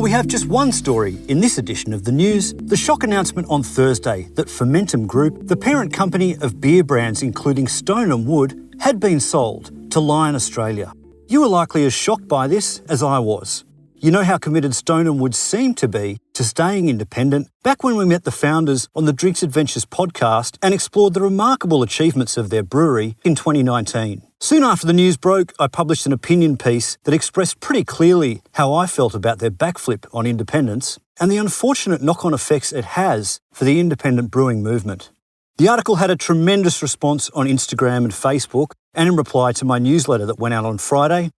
Well, we have just one story in this edition of the news. The shock announcement on Thursday that Fermentum Group, the parent company of beer brands including Stone & Wood, had been sold to Lion Australia. You were likely as shocked by this as I was. You know how committed Stone & Wood seemed to be to staying independent back when we met the founders on the Drinks Adventures podcast and explored the remarkable achievements of their brewery in 2019. Soon after the news broke, I published an opinion piece that expressed pretty clearly how I felt about their backflip on independence and the unfortunate knock-on effects it has for the independent brewing movement. The article had a tremendous response on Instagram and Facebook and in reply to my newsletter that went out on Friday.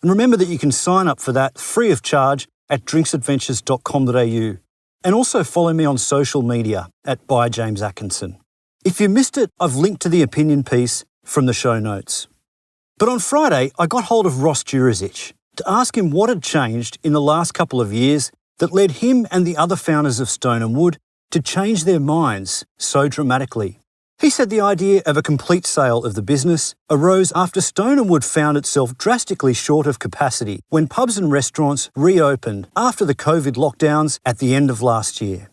And remember that you can sign up for that free of charge at drinksadventures.com.au and also follow me on social media at @ByJamesAtkinson. If you missed it, I've linked to the opinion piece from the show notes. But on Friday, I got hold of Ross Jurisic to ask him what had changed in the last couple of years that led him and the other founders of Stone & Wood to change their minds so dramatically. He said the idea of a complete sale of the business arose after Stone & Wood found itself drastically short of capacity when pubs and restaurants reopened after the COVID lockdowns at the end of last year.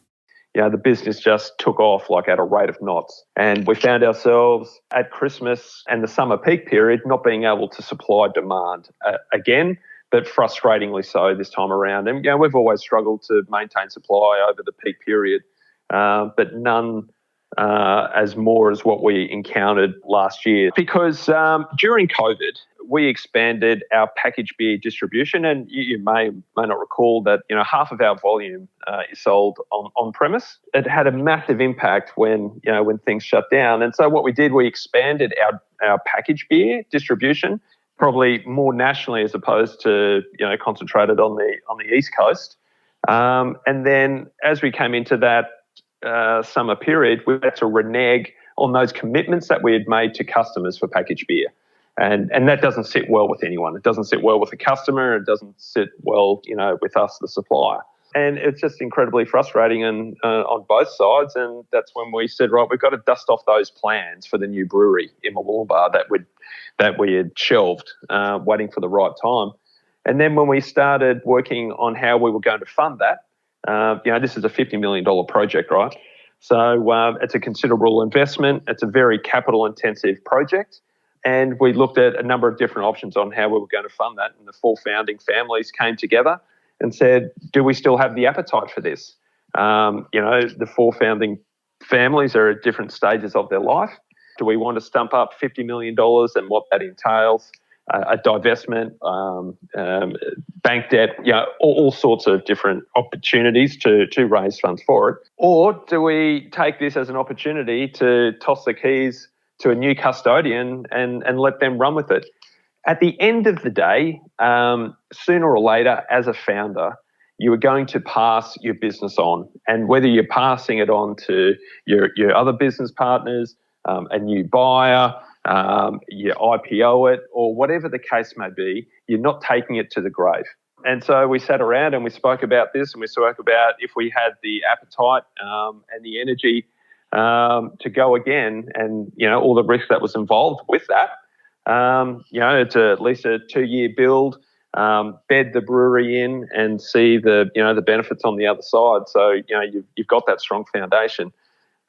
The business just took off like at a rate of knots. And we found ourselves at Christmas and the summer peak period not being able to supply demand again, but frustratingly so this time around. And we've always struggled to maintain supply over the peak period, but none as more as what we encountered last year. Because during COVID, we expanded our packaged beer distribution, and you may not recall that half of our volume is sold on premise. It had a massive impact when things shut down, and so what we did, we expanded our packaged beer distribution, probably more nationally as opposed to concentrated on the East Coast. And then as we came into that summer period, we had to renege on those commitments that we had made to customers for packaged beer. And that doesn't sit well with anyone. It doesn't sit well with the customer. It doesn't sit well, with us, the supplier. And it's just incredibly frustrating and on both sides. And that's when we said, right, we've got to dust off those plans for the new brewery in Mooloolaba that we had shelved, waiting for the right time. And then when we started working on how we were going to fund that, this is a $50 million project, right? So it's a considerable investment. It's a very capital-intensive project. And we looked at a number of different options on how we were going to fund that. And the four founding families came together and said, do we still have the appetite for this? The four founding families are at different stages of their life. Do we want to stump up $50 million and what that entails? A divestment, bank debt, all sorts of different opportunities to raise funds for it. Or do we take this as an opportunity to toss the keys to a new custodian and let them run with it? At the end of the day, sooner or later, as a founder, you are going to pass your business on. And whether you're passing it on to your other business partners, a new buyer, you IPO it, or whatever the case may be, you're not taking it to the grave. And so we sat around and we spoke about this, and we spoke about if we had the appetite and the energy to go again, and all the risk that was involved with that. It's at least a 2-year build, bed the brewery in, and see the benefits on the other side. So you've got that strong foundation.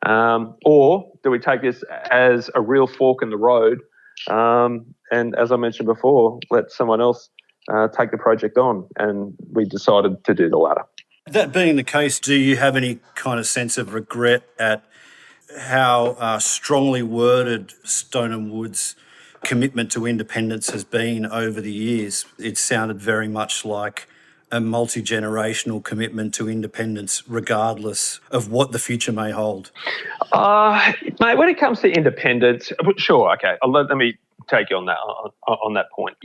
Or do we take this as a real fork in the road, and as I mentioned before, let someone else take the project on? And we decided to do the latter. That being the case, do you have any kind of sense of regret at how strongly worded Stone & Wood's commitment to independence has been over the years? It sounded very much like a multi-generational commitment to independence, regardless of what the future may hold. Mate, when it comes to independence, sure, okay, let me take you on that point.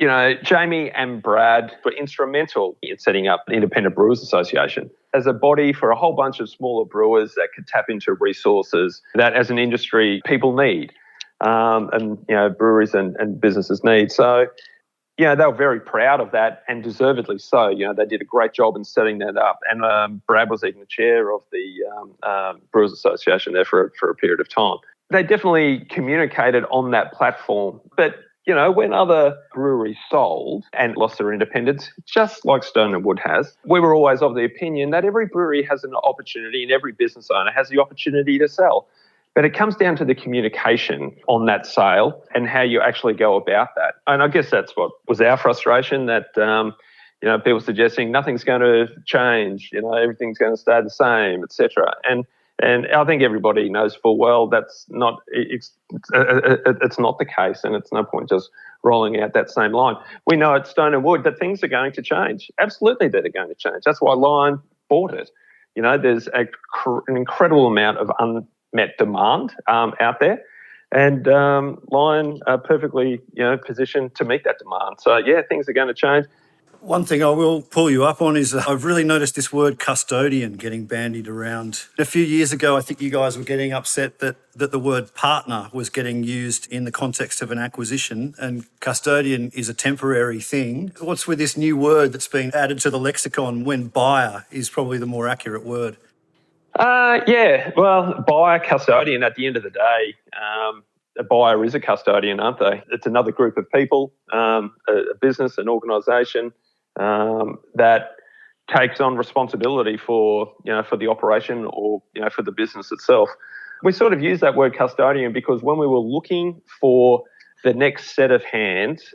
Jamie and Brad were instrumental in setting up the Independent Brewers Association as a body for a whole bunch of smaller brewers that could tap into resources that, as an industry, people need, and breweries and businesses need. So, they were very proud of that, and deservedly so. They did a great job in setting that up. And Brad was even the chair of the Brewers Association there for a period of time. They definitely communicated on that platform. But, when other breweries sold and lost their independence, just like Stone & Wood has, we were always of the opinion that every brewery has an opportunity and every business owner has the opportunity to sell. But it comes down to the communication on that sale and how you actually go about that. And I guess that's what was our frustration, that people suggesting nothing's going to change, everything's going to stay the same, etc. And I think everybody knows full well that's not it's not the case, and it's no point just rolling out that same line. We know at Stone & Wood that things are going to change. Absolutely, that are going to change. That's why Lion bought it. There's an incredible amount of unmet demand out there, and Lion are perfectly positioned to meet that demand. So yeah, things are going to change. One thing I will pull you up on is I've really noticed this word custodian getting bandied around. A few years ago, I think you guys were getting upset that the word partner was getting used in the context of an acquisition, and custodian is a temporary thing. What's with this new word that's been added to the lexicon when buyer is probably the more accurate word? Buyer, custodian, at the end of the day, a buyer is a custodian, aren't they? It's another group of people, a business, an organisation that takes on responsibility for the operation or for the business itself. We sort of use that word custodian because when we were looking for the next set of hands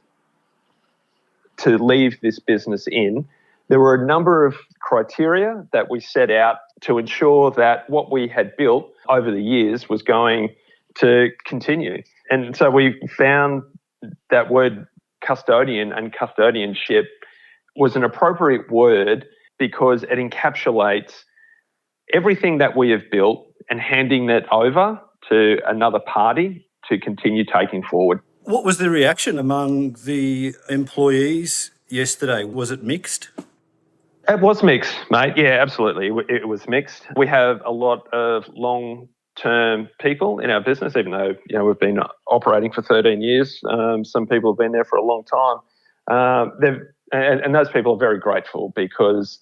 to leave this business in, there were a number of criteria that we set out to ensure that what we had built over the years was going to continue. And so we found that word custodian and custodianship was an appropriate word because it encapsulates everything that we have built and handing that over to another party to continue taking forward. What was the reaction among the employees yesterday? Was it mixed? It was mixed, mate. Yeah, absolutely. It was mixed. We have a lot of long-term people in our business, even though we've been operating for 13 years. Some people have been there for a long time. And those people are very grateful because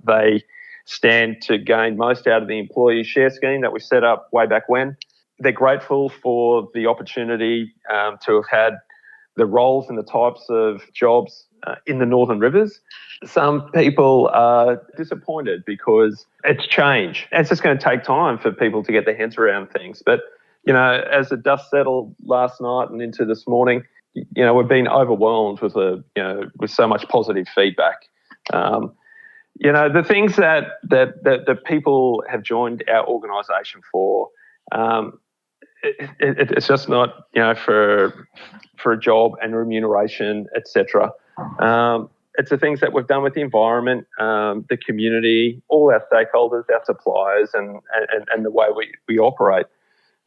they stand to gain most out of the employee share scheme that we set up way back when. They're grateful for the opportunity to have had the roles and the types of jobs in the Northern Rivers. Some people are disappointed because it's change. It's just going to take time for people to get their heads around things. But, as the dust settled last night and into this morning, we've been overwhelmed with with so much positive feedback. The things that people have joined our organisation for, it's just not for a job and remuneration, etc. It's the things that we've done with the environment, the community, all our stakeholders, our suppliers, and the way we operate.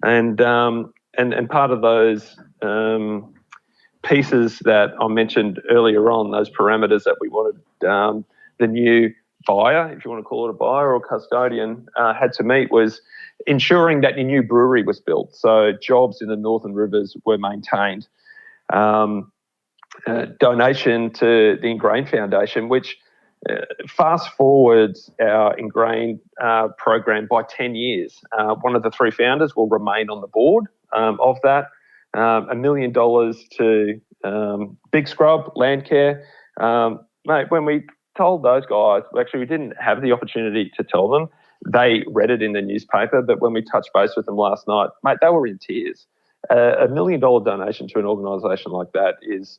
And part of those pieces that I mentioned earlier on, those parameters that we wanted the new buyer, if you want to call it a buyer or custodian, had to meet was ensuring that the new brewery was built. So jobs in the Northern Rivers were maintained. Donation to the Ingrain Foundation, which fast forwards our Ingrain program by 10 years. One of the three founders will remain on the board of that. $1 million to Big Scrub, Landcare. Mate, when we told those guys, actually we didn't have the opportunity to tell them. They read it in the newspaper, but when we touched base with them last night, mate, they were in tears. $1 million donation to an organisation like that is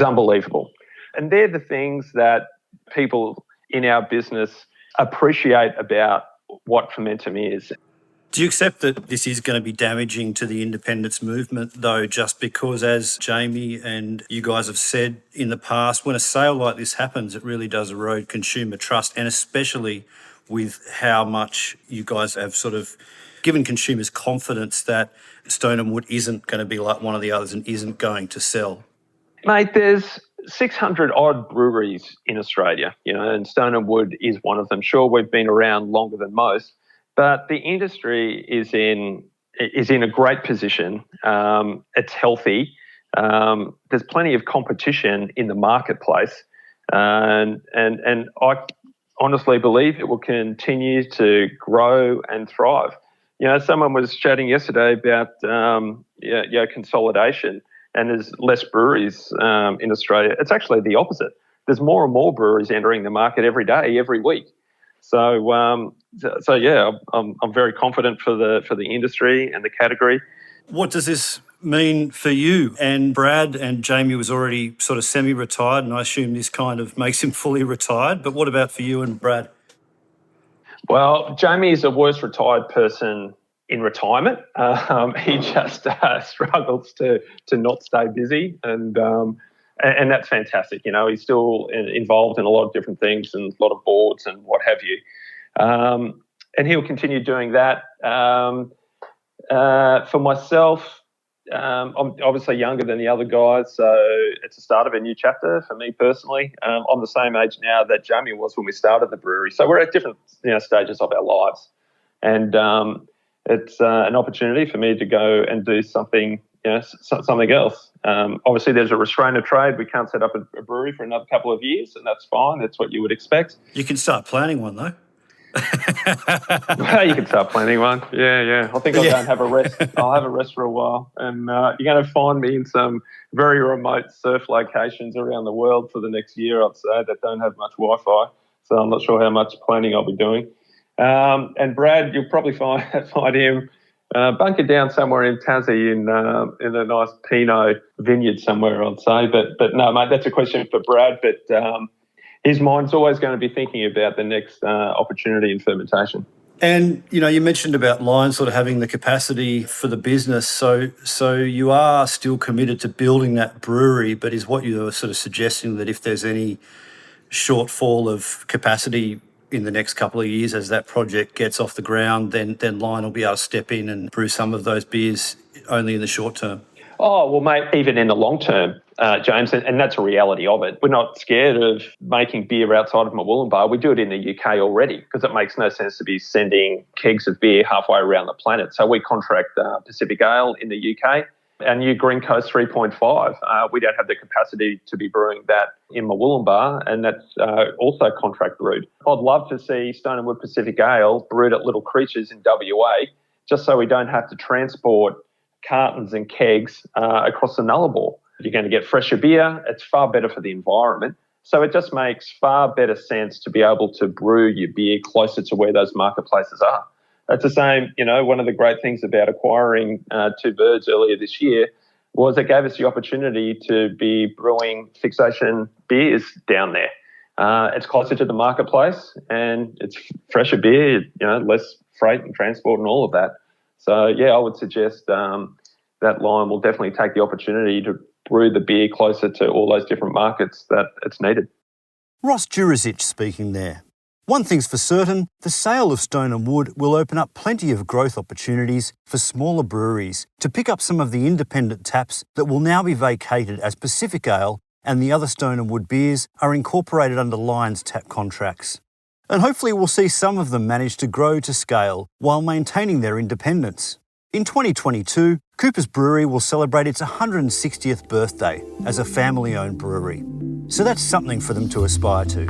unbelievable. And they're the things that people in our business appreciate about what Fermentum is. Do you accept that this is going to be damaging to the independence movement, though, just because, as Jamie and you guys have said in the past, when a sale like this happens, it really does erode consumer trust, and especially with how much you guys have sort of given consumers confidence that Stone & Wood isn't going to be like one of the others and isn't going to sell? Mate, there's 600 odd breweries in Australia, and Stone & Wood is one of them. Sure, we've been around longer than most, but the industry is in a great position. It's healthy. There's plenty of competition in the marketplace, and I honestly believe it will continue to grow and thrive. Someone was chatting yesterday about consolidation. and there's less breweries in Australia. It's actually the opposite. There's more and more breweries entering the market every day, every week. So yeah, I'm very confident for the industry and the category. What does this mean for you? And Brad, and Jamie was already sort of semi-retired, and I assume this kind of makes him fully retired. But what about for you and Brad? Well, Jamie is the worst retired person in retirement. He just struggles to not stay busy, and that's fantastic. You know, he's still involved in a lot of different things and a lot of boards and what have you. And he'll continue doing that. For myself, I'm obviously younger than the other guys, so it's the start of a new chapter for me personally. I'm the same age now that Jamie was when we started the brewery, so we're at different stages of our lives, and it's an opportunity for me to go and do something, something else. Obviously, there's a restraint of trade. We can't set up a brewery for another couple of years, and that's fine. That's what you would expect. You can start planning one though. You can start planning one. Yeah. I think I'll go and have a rest. I'll have a rest for a while. And you're going to find me in some very remote surf locations around the world for the next year, I'd say, that don't have much Wi-Fi. So I'm not sure how much planning I'll be doing. And Brad, you'll probably find him bunkered down somewhere in Tassie in a nice Pinot vineyard somewhere, I'd say. But no, mate, that's a question for Brad. But his mind's always going to be thinking about the next opportunity in fermentation. And, you mentioned about Lion sort of having the capacity for the business. So you are still committed to building that brewery, but is what you're sort of suggesting that if there's any shortfall of capacity in the next couple of years as that project gets off the ground, then Lion will be able to step in and brew some of those beers only in the short term? Oh, well, mate, even in the long term, James, and that's a reality of it. We're not scared of making beer outside of Murwillumbah. We do it in the UK already because it makes no sense to be sending kegs of beer halfway around the planet. So we contract Pacific Ale in the UK. Our new Green Coast 3.5, we don't have the capacity to be brewing that in Murwillumbah, and that's also contract brewed. I'd love to see Stone & Wood Pacific Ale brewed at Little Creatures in WA, just so we don't have to transport cartons and kegs across the Nullarbor. You're going to get fresher beer. It's far better for the environment. So it just makes far better sense to be able to brew your beer closer to where those marketplaces are. It's the same, one of the great things about acquiring Two Birds earlier this year was it gave us the opportunity to be brewing fixation beers down there. It's closer to the marketplace and it's fresher beer, less freight and transport and all of that. So, yeah, I would suggest that Lion will definitely take the opportunity to brew the beer closer to all those different markets that it's needed. Ross Jurisic speaking there. One thing's for certain, the sale of Stone & Wood will open up plenty of growth opportunities for smaller breweries to pick up some of the independent taps that will now be vacated as Pacific Ale and the other Stone & Wood beers are incorporated under Lion's tap contracts. And hopefully we'll see some of them manage to grow to scale while maintaining their independence. In 2022, Cooper's Brewery will celebrate its 160th birthday as a family-owned brewery. So that's something for them to aspire to.